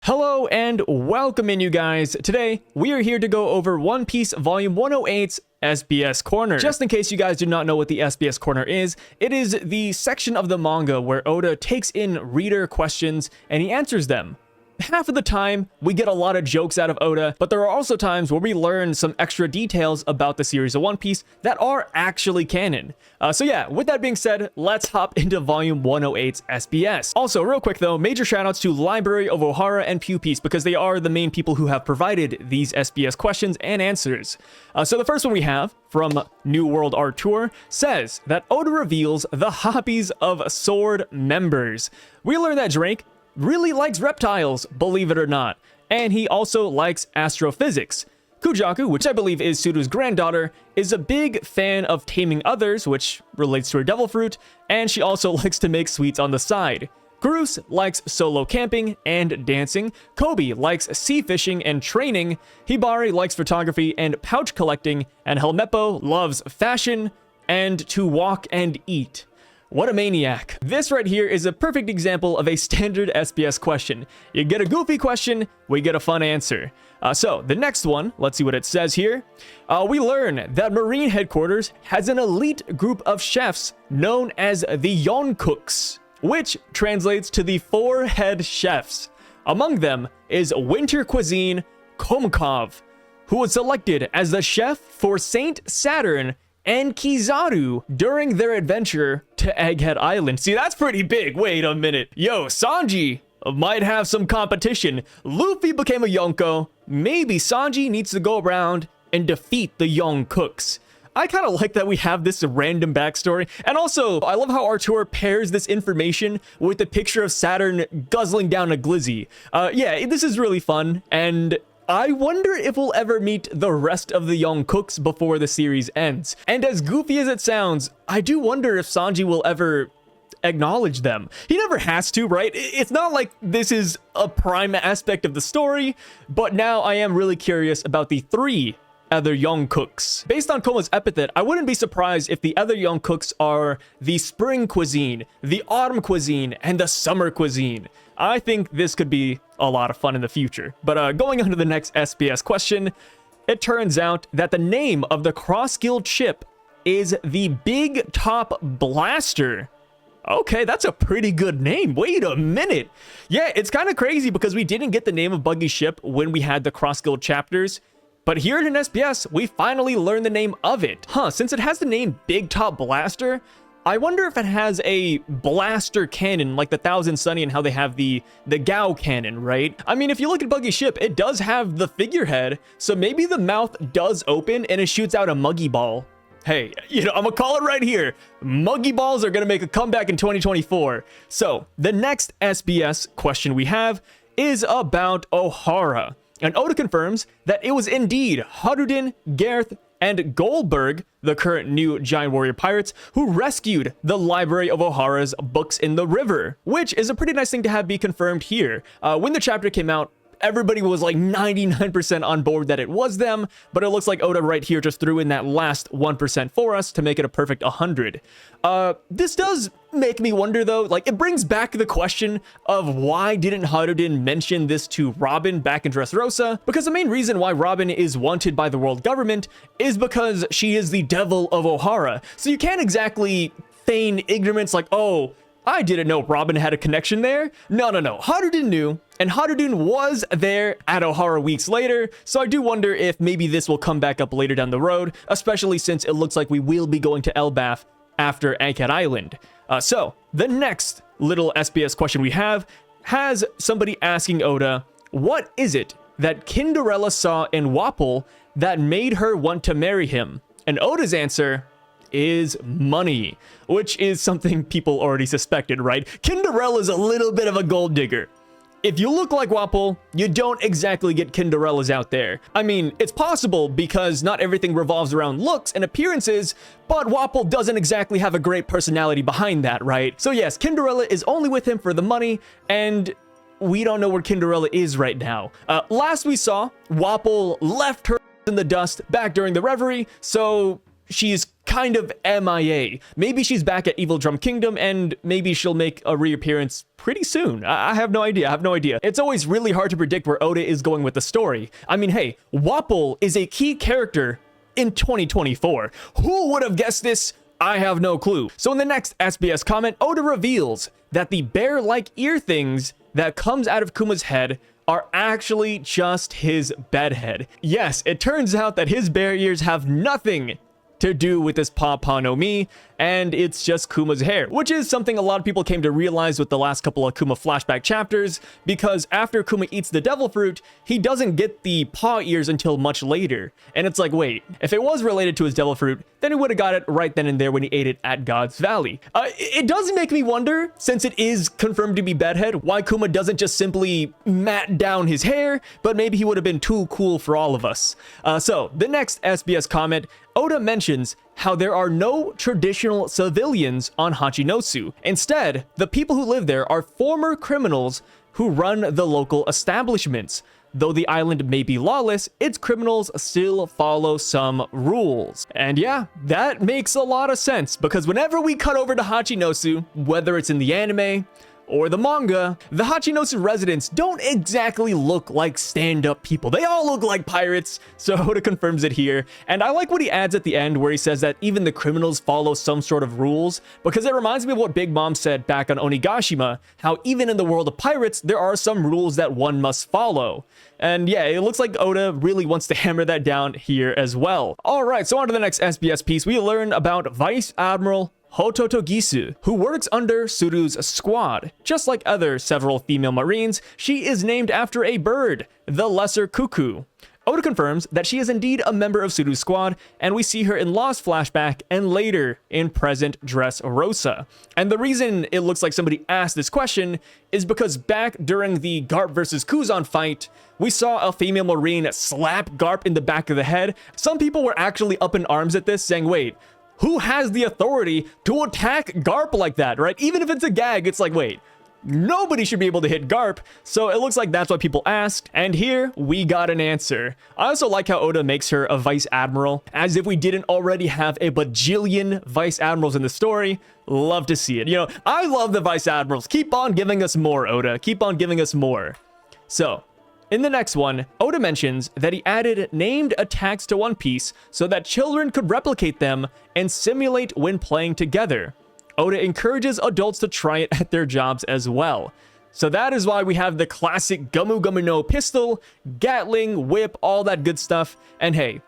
Hello and welcome in, you guys. Today, we are here to go over One Piece Volume 108's SBS Corner. Just in case you guys do not know what the SBS Corner is, it is the section of the manga where Oda takes in reader questions and he answers them. Half of the time, we get a lot of jokes out of Oda, but there are also times where we learn some extra details about the series of One Piece that are actually canon. So yeah, with that being said, let's hop into Volume 108's SBS. Also, real quick though, major shoutouts to Library of Ohara and Peace because they are the main people who have provided these SBS questions and answers. So the first one we have from New World Art Tour says that Oda reveals the hobbies of sword members. We learn that Drake really likes reptiles, believe it or not, and he also likes astrophysics. Kujaku, which I believe is Sudo's granddaughter, is a big fan of taming others, which relates to her devil fruit, and she also likes to make sweets on the side. Groose likes solo camping and dancing. Kobe likes sea fishing and training. Hibari likes photography and pouch collecting, and Helmeppo loves fashion and to walk and eat. What a maniac. This right here is a perfect example of a standard SBS question. You get a goofy question, we get a fun answer. So the next one, let's see what it says here. We learn that Marine Headquarters has an elite group of chefs known as the Yonkooks, which translates to the four-head chefs. Among them is Winter Cuisine Komkov, who was selected as the chef for Saint Saturn and Kizaru during their adventure to Egghead Island. See, that's pretty big. Wait a minute. Yo, Sanji might have some competition. Luffy became a Yonko. Maybe Sanji needs to go around and defeat the Yonkooks. I kind of like that we have this random backstory. And also, I love how Artur pairs this information with the picture of Saturn guzzling down a glizzy. Yeah, this is really fun, and I wonder if we'll ever meet the rest of the Yonkooks before the series ends. And as goofy as it sounds, I do wonder if Sanji will ever acknowledge them. He never has to, right? It's not like this is a prime aspect of the story, but now I am really curious about the three other Yonkooks. Based on Kuma's epithet, I wouldn't be surprised if the other Yonkooks are the spring cuisine, the autumn cuisine, and the summer cuisine. I think this could be a lot of fun in the future. But going on to the next SBS question, it turns out that the name of the cross-guild ship is the Big Top Blaster. Okay, that's a pretty good name. Wait a minute. Yeah, it's kind of crazy because we didn't get the name of Buggy's ship when we had the cross-guild chapters. But here in SBS, we finally learned the name of it. Since it has the name Big Top Blaster, I wonder if it has a blaster cannon like the Thousand Sunny and how they have the Gao cannon, right? I mean, if you look at Buggy's ship, it does have the figurehead, so maybe the mouth does open and it shoots out a Muggy Ball. Hey, you know, I'm gonna call it right here. Muggy Balls are gonna make a comeback in 2024. So, the next SBS question we have is about Ohara. And Oda confirms that it was indeed Haruden, Garth, and Goldberg, the current new Giant Warrior Pirates, who rescued the Library of Ohara's books in the river, which is a pretty nice thing to have be confirmed here. When the chapter came out, everybody was like 99% on board that it was them, but it looks like Oda right here just threw in that last 1% for us to make it a perfect 100. This does make me wonder though, like it brings back the question of why didn't Haruden mention this to Robin back in Dressrosa? Because the main reason why Robin is wanted by the world government is because she is the devil of Ohara. So you can't exactly feign ignorance like, oh, I didn't know Robin had a connection there. No. Haruden knew, and Haruden was there at Ohara weeks later, so I do wonder if maybe this will come back up later down the road, especially since it looks like we will be going to Elbaf after Egghead Island. So, the next little SBS question we have has somebody asking Oda, what is it that Kinderella saw in Wapol that made her want to marry him? And Oda's answer is money, which is something people already suspected, right? Kinderella is a little bit of a gold digger. If you look like Wapol, you don't exactly get Kinderellas out there. I mean, it's possible because not everything revolves around looks and appearances, but Wapol doesn't exactly have a great personality behind that, right? So yes, Kinderella is only with him for the money, and we don't know where Kinderella is right now. Last we saw, Wapol left her in the dust back during the reverie, so she's kind of MIA. Maybe she's back at Evil Drum Kingdom, and maybe she'll make a reappearance pretty soon. I have no idea. It's always really hard to predict where Oda is going with the story. I mean, hey, Wapol is a key character in 2024. Who would have guessed this? I have no clue. So in the next SBS comment, Oda reveals that the bear-like ear things that comes out of Kuma's head are actually just his bedhead. Yes, it turns out that his bear ears have nothing to do with this Papa no Mi, and it's just Kuma's hair, which is something a lot of people came to realize with the last couple of Kuma flashback chapters, because after Kuma eats the devil fruit, he doesn't get the paw ears until much later. And it's like, wait, if it was related to his devil fruit, then he would have got it right then and there when he ate it at God's Valley. It does make me wonder, since it is confirmed to be bedhead, why Kuma doesn't just simply mat down his hair, but maybe he would have been too cool for all of us. So the next SBS comment, Oda mentions how there are no traditional civilians on Hachinosu. Instead, the people who live there are former criminals who run the local establishments. Though the island may be lawless, its criminals still follow some rules. And yeah, that makes a lot of sense, because whenever we cut over to Hachinosu, whether it's in the anime or the manga, the Hachinosu residents don't exactly look like stand-up people. They all look like pirates, so Oda confirms it here. And I like what he adds at the end where he says that even the criminals follow some sort of rules, because it reminds me of what Big Mom said back on Onigashima, how even in the world of pirates, there are some rules that one must follow. And yeah, it looks like Oda really wants to hammer that down here as well. All right, so on to the next SBS piece. We learn about Vice Admiral Hototogisu, who works under Suru's squad. Just like other several female marines, she is named after a bird, the lesser cuckoo. Oda confirms that she is indeed a member of Suru's squad, and we see her in Lost flashback and later in present Dressrosa. And the reason it looks like somebody asked this question is because back during the Garp versus Kuzan fight, we saw a female marine slap Garp in the back of the head. Some people were actually up in arms at this, saying, wait, who has the authority to attack Garp like that, right? Even if it's a gag, it's like, wait, nobody should be able to hit Garp. So it looks like that's what people asked, and here we got an answer. I also like how Oda makes her a vice admiral, as if we didn't already have a bajillion vice admirals in the story. Love to see it. You know, I love the vice admirals. Keep on giving us more, Oda. Keep on giving us more. So in the next one, Oda mentions that he added named attacks to One Piece so that children could replicate them and simulate when playing together. Oda encourages adults to try it at their jobs as well. So that is why we have the classic Gumu Gumu no pistol, Gatling, whip, all that good stuff. And hey,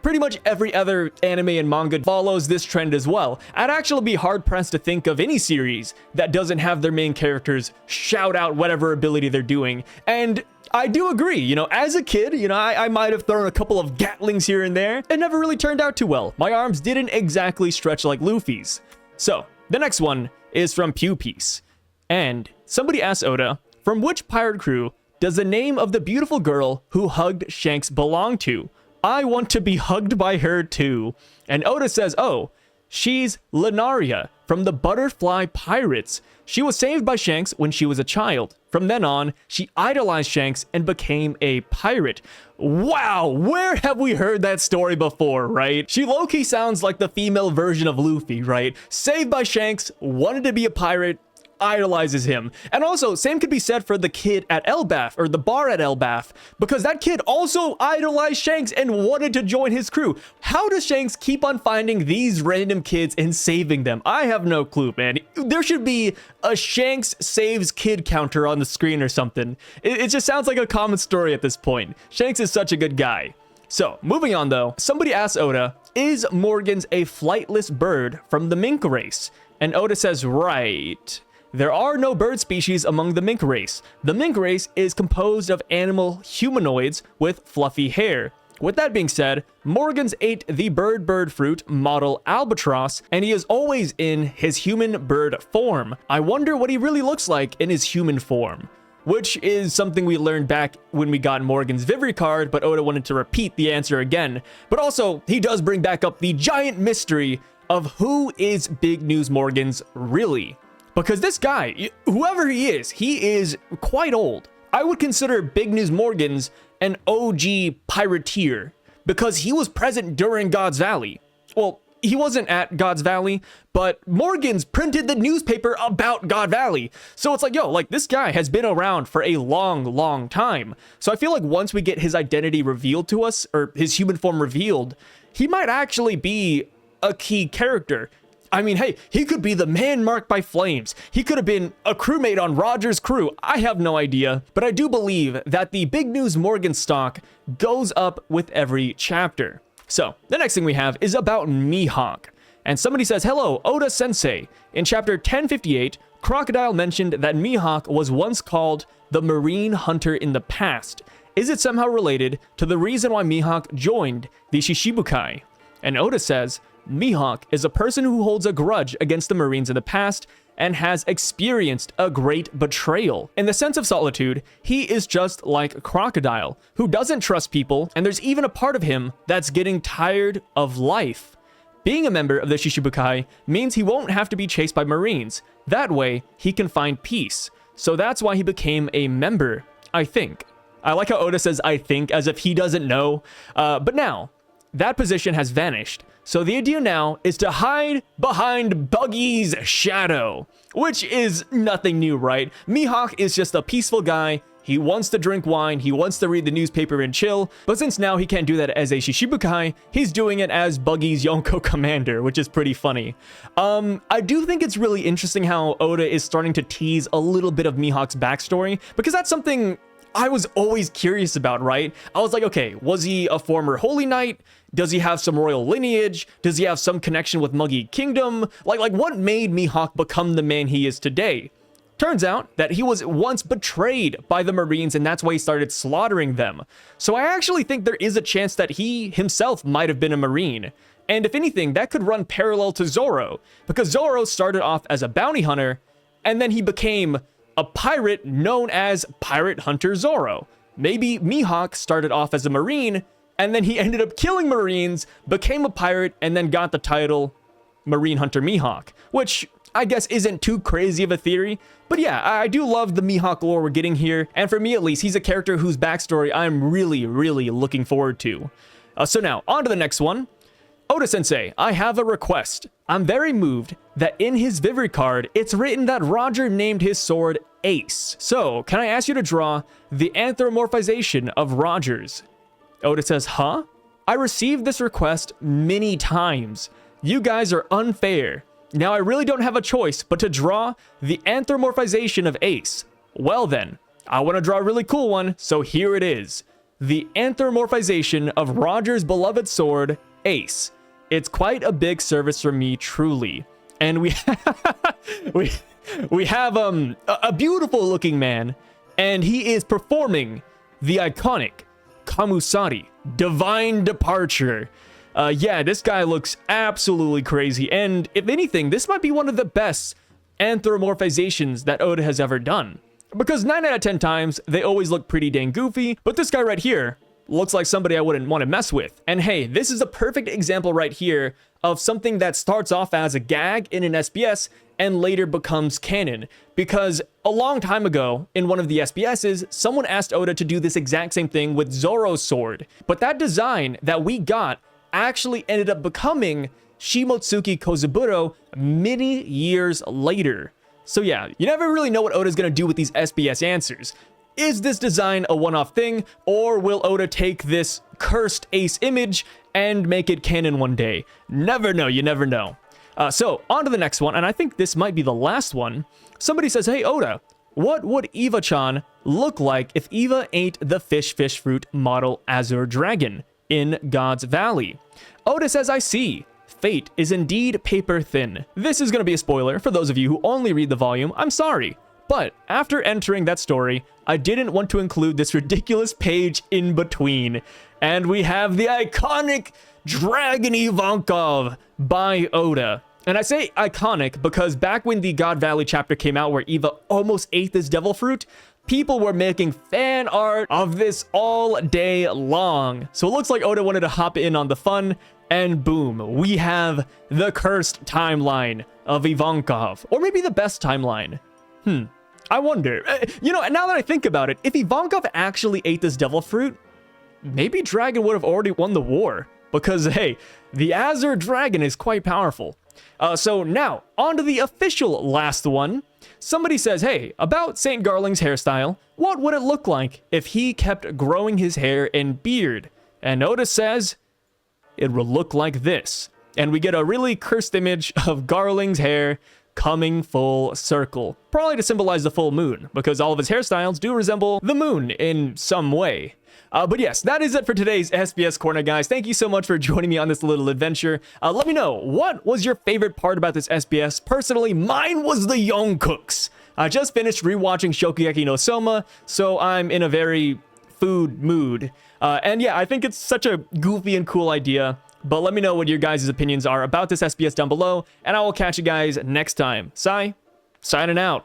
pretty much every other anime and manga follows this trend as well. I'd actually be hard-pressed to think of any series that doesn't have their main characters shout out whatever ability they're doing. And I do agree, you know, as a kid, you know, I might have thrown a couple of Gatlings here and there. It never really turned out too well. My arms didn't exactly stretch like Luffy's. So the next one is from Pew Piece. And somebody asked Oda, from which pirate crew does the name of the beautiful girl who hugged Shanks belong to? I want to be hugged by her too. And Oda says, oh, she's Lunaria from the Butterfly Pirates. She was saved by Shanks when she was a child. From then on, she idolized Shanks and became a pirate. Wow, where have we heard that story before, right? She low-key sounds like the female version of Luffy, right? Saved by Shanks, wanted to be a pirate, idolizes him. And also, same could be said for the kid at Elbaf, or the bar at Elbaf, because that kid also idolized Shanks and wanted to join his crew. How does Shanks keep on finding these random kids and saving them? I have no clue, man. There should be a Shanks saves kid counter on the screen or something. It just sounds like a common story at this point. Shanks is such a good guy. So, moving on though, somebody asked Oda, is Morgans a flightless bird from the mink race? And Oda says, right. There are no bird species among the mink race. The mink race is composed of animal humanoids with fluffy hair. With that being said, Morgans ate the bird fruit model albatross, and he is always in his human bird form. I wonder what he really looks like in his human form. Which is something we learned back when we got Morgan's Vivre card, but Oda wanted to repeat the answer again. But also, he does bring back up the giant mystery of who is Big News Morgans really? Because this guy, whoever he is quite old. I would consider Big News Morgans an OG pirateer because he was present during God's Valley. Well, he wasn't at God's Valley, but Morgan's printed the newspaper about God Valley. So it's like, yo, like this guy has been around for a long time. So I feel like once we get his identity revealed to us, or his human form revealed, he might actually be a key character. I mean, hey, he could be the man marked by flames. He could have been a crewmate on Roger's crew. I have no idea, but I do believe that the Big News Morgan stock goes up with every chapter. So the next thing we have is about MIhawk. And somebody says, hello, Oda Sensei. In chapter 1058, Crocodile mentioned that MIhawk was once called the Marine Hunter in the past. Is it somehow related to the reason why MIhawk joined the Shishibukai? And Oda says, MIhawk is a person who holds a grudge against the Marines in the past and has experienced a great betrayal. In the sense of solitude, he is just like Crocodile, who doesn't trust people, and there's even a part of him that's getting tired of life. Being a member of the Shishibukai means he won't have to be chased by Marines. That way, he can find peace. So that's why he became a member, I think. I like how Oda says I think, as if he doesn't know. But now, that position has vanished. So the idea now is to hide behind Buggy's shadow, which is nothing new, right? MIhawk is just a peaceful guy. He wants to drink wine, he wants to read the newspaper and chill, but since now he can't do that as a Shishibukai, he's doing it as Buggy's Yonko commander, which is pretty funny. I do think it's really interesting how Oda is starting to tease a little bit of MIhawk's backstory, because that's something I was always curious about, right? I was like, okay, was he a former Holy Knight? Does he have some royal lineage? Does he have some connection with Muggy Kingdom? Like what made MIhawk become the man he is today? Turns out that he was once betrayed by the Marines, and that's why he started slaughtering them. So I actually think there is a chance that he himself might have been a Marine. And if anything, that could run parallel to Zoro, because Zoro started off as a bounty hunter, and then he became a pirate known as Pirate Hunter Zoro. Maybe MIhawk started off as a Marine, and then he ended up killing Marines, became a pirate, and then got the title Marine Hunter MIhawk, which I guess isn't too crazy of a theory. But yeah, I do love the MIhawk lore we're getting here, and for me at least, he's a character whose backstory I'm really looking forward to. So now, on to the next one. Oda-sensei, I have a request. I'm very moved that in his Vivre card, it's written that Roger named his sword Ace. So, can I ask you to draw the anthropomorphization of Rogers? Oda says, huh? I received this request many times. You guys are unfair. Now I really don't have a choice but to draw the anthropomorphization of Ace. Well then, I want to draw a really cool one, so here it is. The anthropomorphization of Roger's beloved sword, Ace. It's quite a big service for me, truly. And we have a beautiful looking man, and he is performing the iconic Kamusari, Divine Departure. Yeah, this guy looks absolutely crazy, and if anything, this might be one of the best anthropomorphizations that Oda has ever done. Because 9 out of 10 times, they always look pretty dang goofy, but this guy right here looks like somebody I wouldn't want to mess with. And hey, this is a perfect example right here of something that starts off as a gag in an SBS and later becomes canon. Because a long time ago, in one of the SBSs, someone asked Oda to do this exact same thing with Zoro's sword. But that design that we got actually ended up becoming Shimotsuki Kozuburo many years later. So yeah, you never really know what Oda's gonna do with these SBS answers. Is this design a one-off thing, or will Oda take this cursed Ace image and make it canon one day? Never know, you never know. So, on to the next one, and I think this might be the last one. Somebody says, hey Oda, what would Eva-chan look like if Eva ate the fish fruit model Azure Dragon in God's Valley? Oda says, I see. Fate is indeed paper thin. This is going to be a spoiler for those of you who only read the volume. I'm sorry. But after entering that story, I didn't want to include this ridiculous page in between. And we have the iconic Dragon Ivankov by Oda. And I say iconic because back when the God Valley chapter came out where Eva almost ate this devil fruit, people were making fan art of this all day long. So it looks like Oda wanted to hop in on the fun, and boom, we have the cursed timeline of Ivankov. Or maybe the best timeline. I wonder. You know, now that I think about it, if Ivankov actually ate this devil fruit, maybe Dragon would have already won the war. because, hey, the Azure Dragon is quite powerful. So now, on to the official last one. Somebody says, hey, about St. Garling's hairstyle, what would it look like if he kept growing his hair and beard? And Otis says, it would look like this. And we get a really cursed image of Garling's hair coming full circle. Probably to symbolize the full moon, because all of his hairstyles do resemble the moon in some way. But yes, that is it for today's SBS Corner, guys. Thank you so much for joining me on this little adventure. Let me know, what was your favorite part about this SBS? Personally, mine was the young cooks. I just finished rewatching Shokugeki no Soma, so I'm in a very food mood. And yeah, I think it's such a goofy and cool idea. But let me know what your guys' opinions are about this SBS down below, and I will catch you guys next time. Sai, signing out.